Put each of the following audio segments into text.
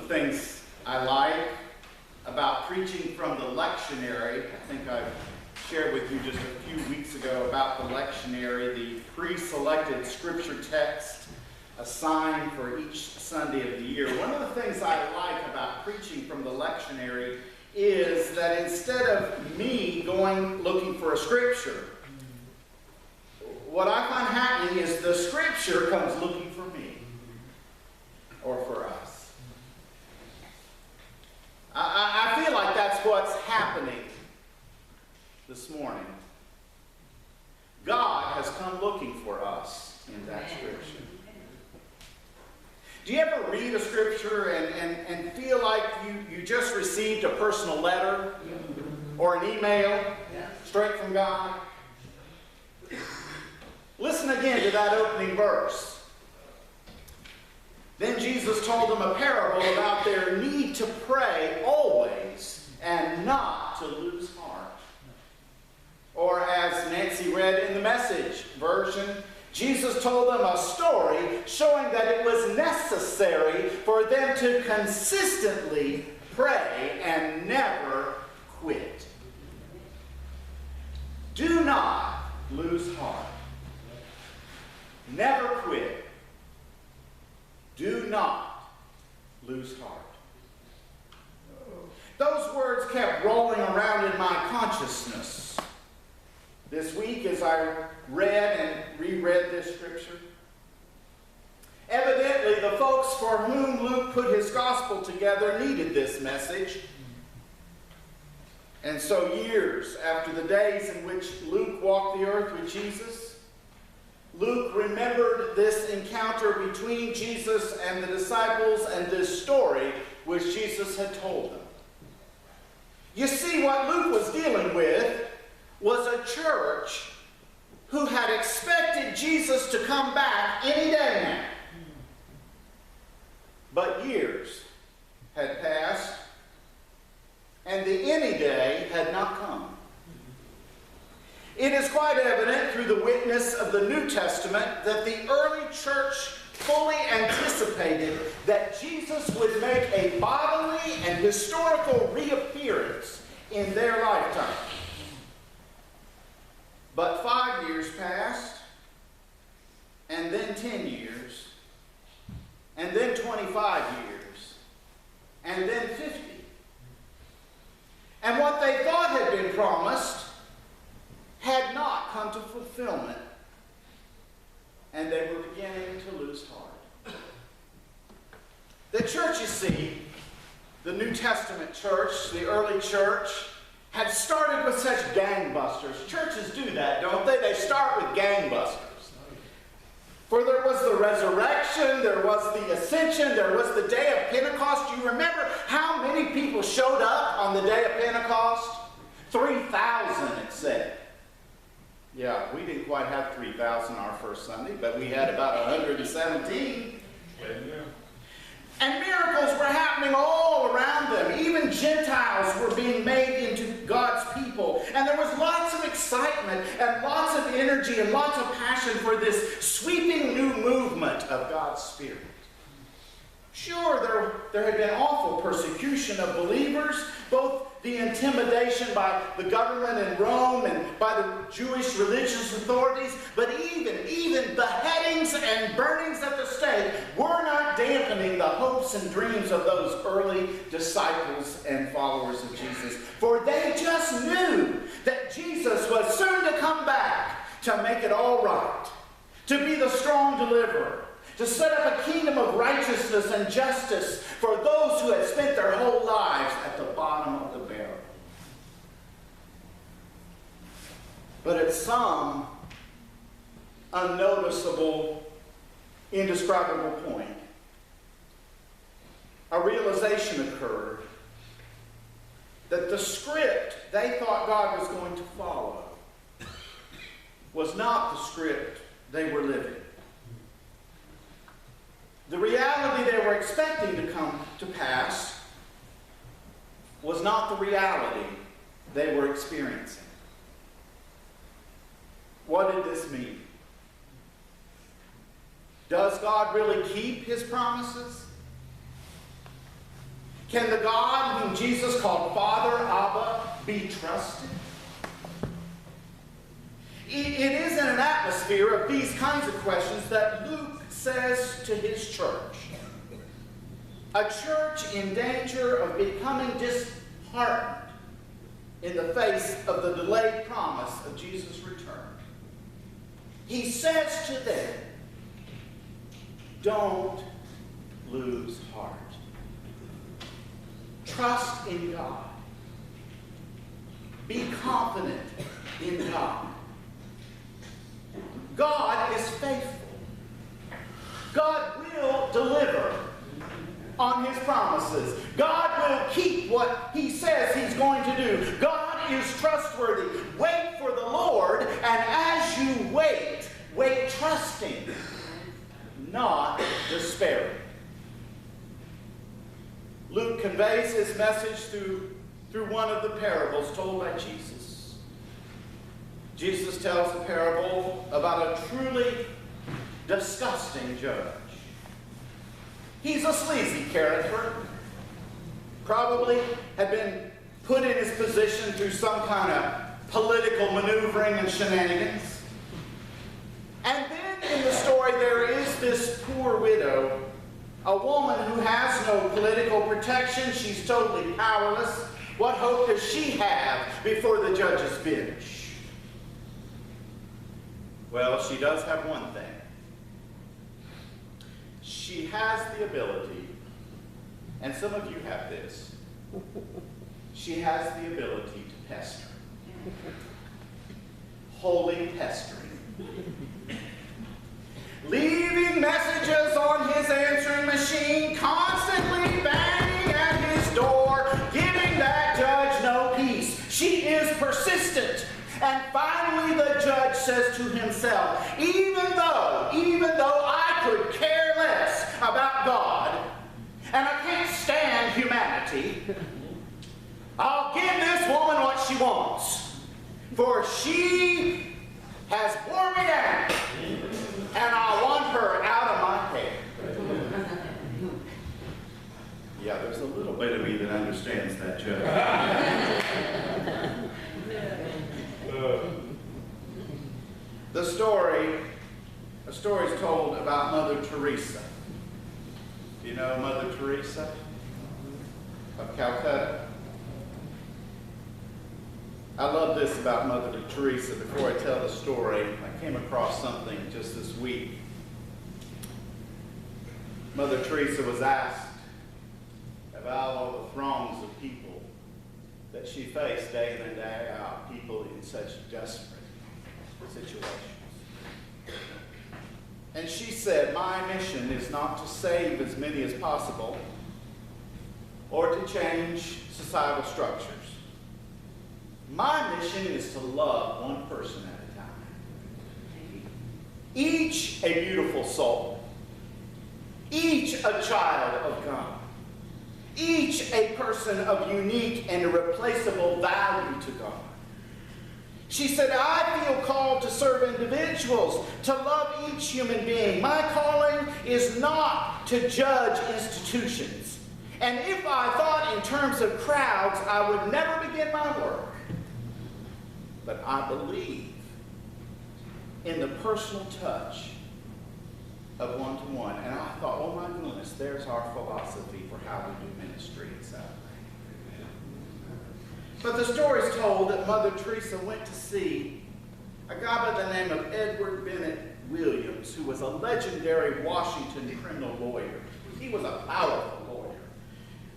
things I like about preaching from the lectionary, I think I shared with you just a few weeks ago about the lectionary, the pre-selected scripture text assigned for each Sunday of the year. One of the things I like about preaching from the lectionary is that instead of me going looking for a scripture, what I find happening is the scripture comes looking for me or for us. I feel like that's what's happening this morning. God has come looking for us in that scripture. Do you ever read a scripture and feel like you just received a personal letter or an email straight from God? Listen again to that opening verse. Then Jesus told them a parable about their need to pray always and not to lose heart. Or as Nancy read in the Message version, Jesus told them a story showing that it was necessary for them to consistently pray and never quit. Do not lose heart. Never quit. Do not lose heart. Those words kept rolling around in my consciousness this week as I read and reread this scripture. Evidently, the folks for whom Luke put his gospel together needed this message. And so years after the days in which Luke walked the earth with Jesus, Luke remembered this encounter between Jesus and the disciples and this story which Jesus had told them. You see, what Luke was dealing with was a church who had expected Jesus to come back any day now. But years had passed, and the any day had not come. It is quite evident through the witness of the New Testament that the early church fully anticipated that Jesus would make a bodily and historical reappearance in their lifetime. But 5 years passed, and then 10 years, and then 25 years, and then 50. And what they thought had been promised had not come to fulfillment, and they were beginning to lose heart. The church, you see, the New Testament church, the early church, had started with such gangbusters. Churches do that, don't they? They start with gangbusters. For there was the resurrection, there was the ascension, there was the day of Pentecost. Do you remember how many people showed up on the day of Pentecost? 3,000, it said. Yeah, we didn't quite have 3,000 our first Sunday, but we had about 117. And miracles were happening all around them. Even Gentiles were being made into God's people. And there was lots of excitement and lots of energy and lots of passion for this sweeping new movement of God's Spirit. Sure, there had been awful persecution of believers, both the intimidation by the government in Rome and by the Jewish religious authorities, but even beheadings and burnings at the stake were not dampening the hopes and dreams of those early disciples and followers of Jesus. For they just knew that Jesus was soon to come back to make it all right, to be the strong deliverer, to set up a kingdom of righteousness and justice for those who had spent their whole lives at the bottom of the barrel. But at some unnoticeable, indescribable point, a realization occurred that the script they thought God was going to follow was not the script they were living. The reality they were expecting to come to pass was not the reality they were experiencing. What did this mean? Does God really keep his promises? Can the God whom Jesus called Father, Abba, be trusted? It is in an atmosphere of these kinds of questions that Luke says to his church, a church in danger of becoming disheartened in the face of the delayed promise of Jesus' return. He says to them, don't lose heart. Trust in God. Be confident in God. God is faithful. God will deliver on his promises. God will keep what he says he's going to do. God is trustworthy. Wait for the Lord, and as you wait, wait trusting, not despairing. Luke conveys his message through one of the parables told by Jesus. Jesus tells a parable about a truly disgusting judge. He's a sleazy character. Probably had been put in his position through some kind of political maneuvering and shenanigans. And then in the story there is this poor widow, a woman who has no political protection. She's totally powerless. What hope does she have before the judge's bench? Well, she does have one thing. She has the ability, and some of you have this, she has the ability to pester. Holy pestering. Leaving messages on his answering machine, constantly banging at his door, giving that judge no peace. She is persistent. And finally the judge says to himself, even though I could care less about God, and I can't stand humanity, I'll give this woman what she wants. For she has worn me down, and I want her out of my hair. Yeah, there's a little bit of me that understands that judge. The story is told about Mother Teresa. Do you know Mother Teresa of Calcutta? I love this about Mother Teresa. Before I tell the story, I came across something just this week. Mother Teresa was asked about all the throngs of people that she faced day in and day out, people in such desperate situations. And she said, my mission is not to save as many as possible or to change societal structures. My mission is to love one person at a time. Each a beautiful soul. Each a child of God. Each a person of unique and irreplaceable value to God. She said, I feel called to serve individuals, to love each human being. My calling is not to judge institutions. And if I thought in terms of crowds, I would never begin my work. But I believe in the personal touch of one-to-one. And I thought, oh my goodness, there's our philosophy for how we do ministry in South. But the story is told that Mother Teresa went to see a guy by the name of Edward Bennett Williams, who was a legendary Washington criminal lawyer. He was a powerful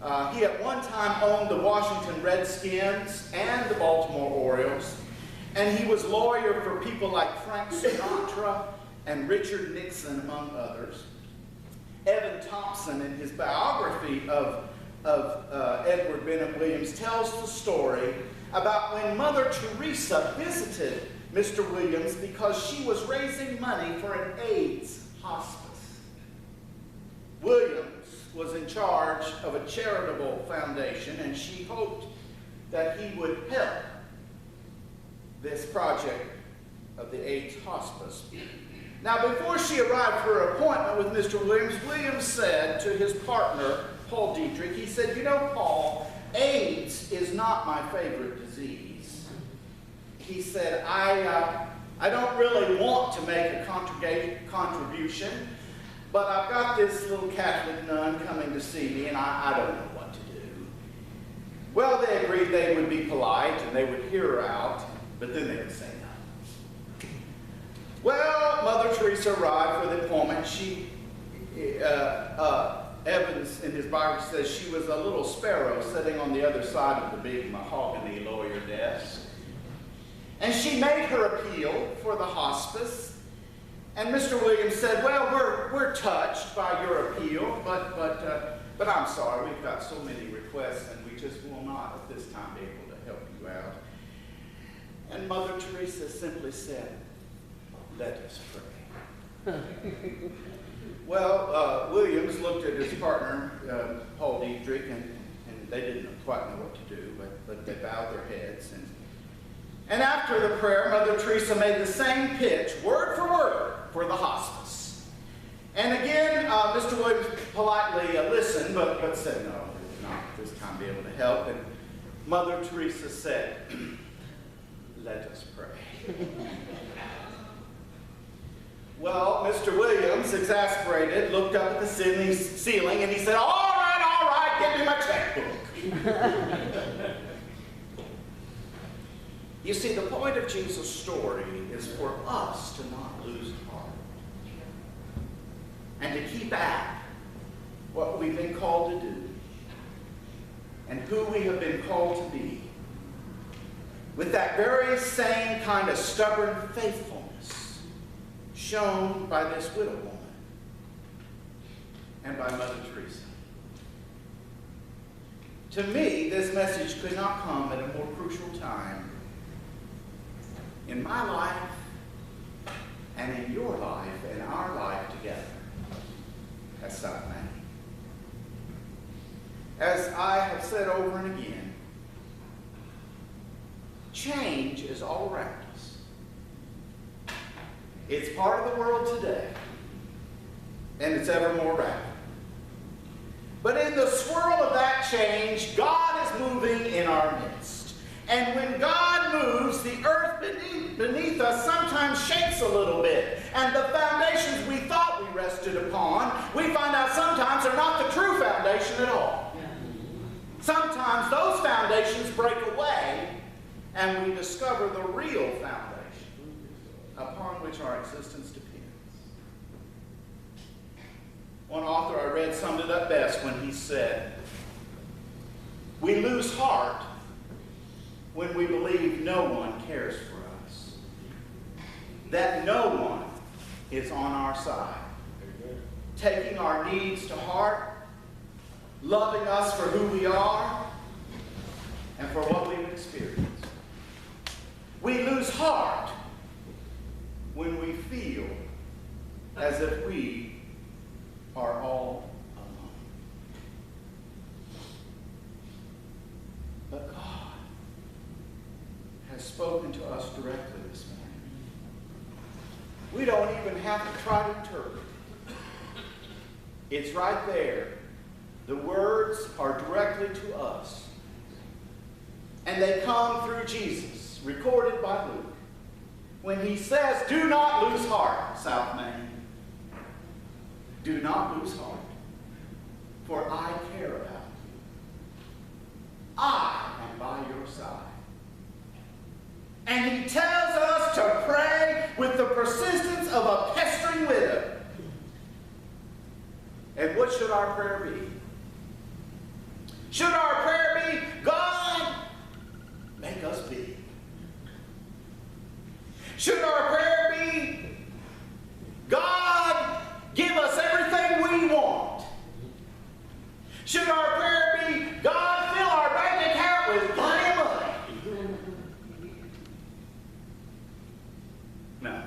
lawyer. He at one time owned the Washington Redskins and the Baltimore Orioles, and he was lawyer for people like Frank Sinatra and Richard Nixon, among others. Evan Thompson, in his biography of Edward Bennett Williams, tells the story about when Mother Teresa visited Mr. Williams because she was raising money for an AIDS hospice. Williams was in charge of a charitable foundation, and she hoped that he would help this project of the AIDS hospice. Now, before she arrived for her appointment with Mr. Williams, Williams said to his partner, Paul Dietrich. He said, "You know, Paul, AIDS is not my favorite disease." He said, I don't really want to make a contribution, but I've got this little Catholic nun coming to see me, and I don't know what to do. Well, they agreed they would be polite, and they would hear her out, but then they would say no. Well, Mother Teresa arrived for the appointment. Evans, in his Bible, says she was a little sparrow sitting on the other side of the big mahogany lawyer desk. And she made her appeal for the hospice. And Mr. Williams said, "Well, we're touched by your appeal, but I'm sorry, we've got so many requests, and we just will not at this time be able to help you out." And Mother Teresa simply said, "Let us pray." Well, Williams looked at his partner, Paul Dietrich, and they didn't quite know what to do, but they bowed their heads. And after the prayer, Mother Teresa made the same pitch, word for word, for the hospice. And again, Mr. Williams politely listened, but said, "No, we will not this time be able to help." And Mother Teresa said, "Let us pray." Well, Mr. Williams, exasperated, looked up at the ceiling and he said, all right, give me my checkbook." You see, the point of Jesus' story is for us to not lose heart and to keep at what we've been called to do and who we have been called to be with that very same kind of stubborn faithfulness shown by this widow woman and by Mother Teresa. To me, this message could not come at a more crucial time in my life and in your life and our life together at South Maine. As I have said over and again, change is all around us. It's part of the world today, and it's ever more rapid. But in the swirl of that change, God is moving in our midst. And when God moves, the earth beneath us sometimes shakes a little bit. And the foundations we thought we rested upon, we find out sometimes are not the true foundation at all. Sometimes those foundations break away, and we discover the real foundation upon which our existence depends. One author I read summed it up best when he said, "We lose heart when we believe no one cares for us, that no one is on our side, taking our needs to heart, loving us for who we are and for what we've experienced. We lose heart when we feel as if we are all alone. But God has spoken to us directly this morning. We don't even have to try to interpret it. It's right there. The words are directly to us. And they come through Jesus, recorded by Luke, when he says, "Do not lose heart, South Maine. Do not lose heart, for I care about you. I am by your side." And he tells us to pray with the persistence of a pestering widow. And what should our prayer be? Should our prayer be, "God, make us big"? Should our prayer be, "God, give us everything we want"? Should our prayer be, "God, fill our bank account with plenty of money"? No.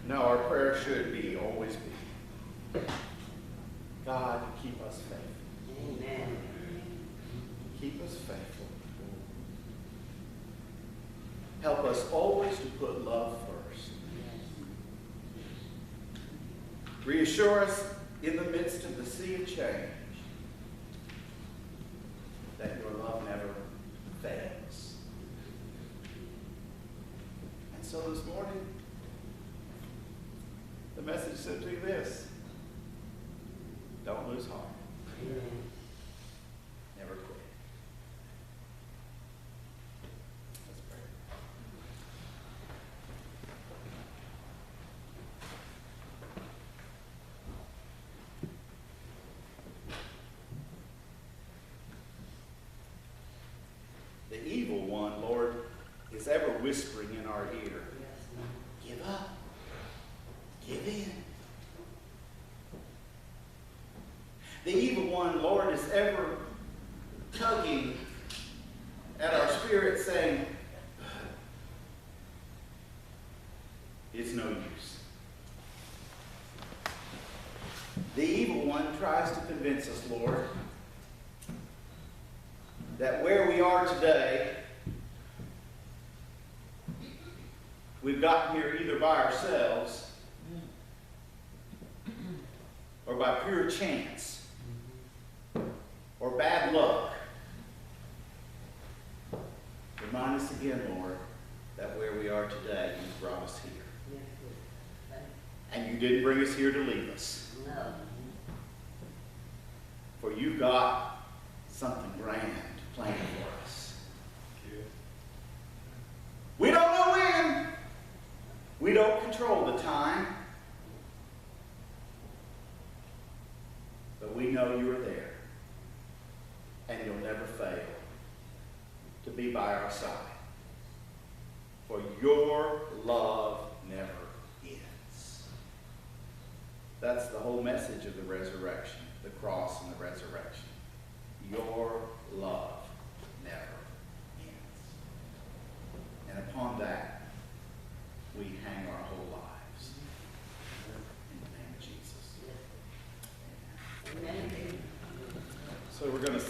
No, our prayer should be, always be, "God, keep us faithful." Amen. Keep us faithful. Help us always to put love first. Reassure us in the midst of the sea of change, that your love never fails. And so this morning, the message is simply this: don't lose heart. Never quit. Let's pray. The evil one, Lord, is ever whispering in our ear, give up, give in. The evil one, Lord, is ever tugging at our spirit saying, it's no use. The evil one tries to convince us, Lord, that where we are today, we've gotten here either by ourselves or by pure chance or bad luck. Remind us again, Lord, that where we are today, you brought us here. And you didn't bring us here to leave us. For you've got something grand planned for us. We don't know when. We don't control the time. But we know you're there. And you'll never fail to be by our side. For your love never ends. That's the whole message of the resurrection, the cross and the resurrection. Your love never ends. And upon that, we hang our whole lives. In the name of Jesus. Amen. So we're going to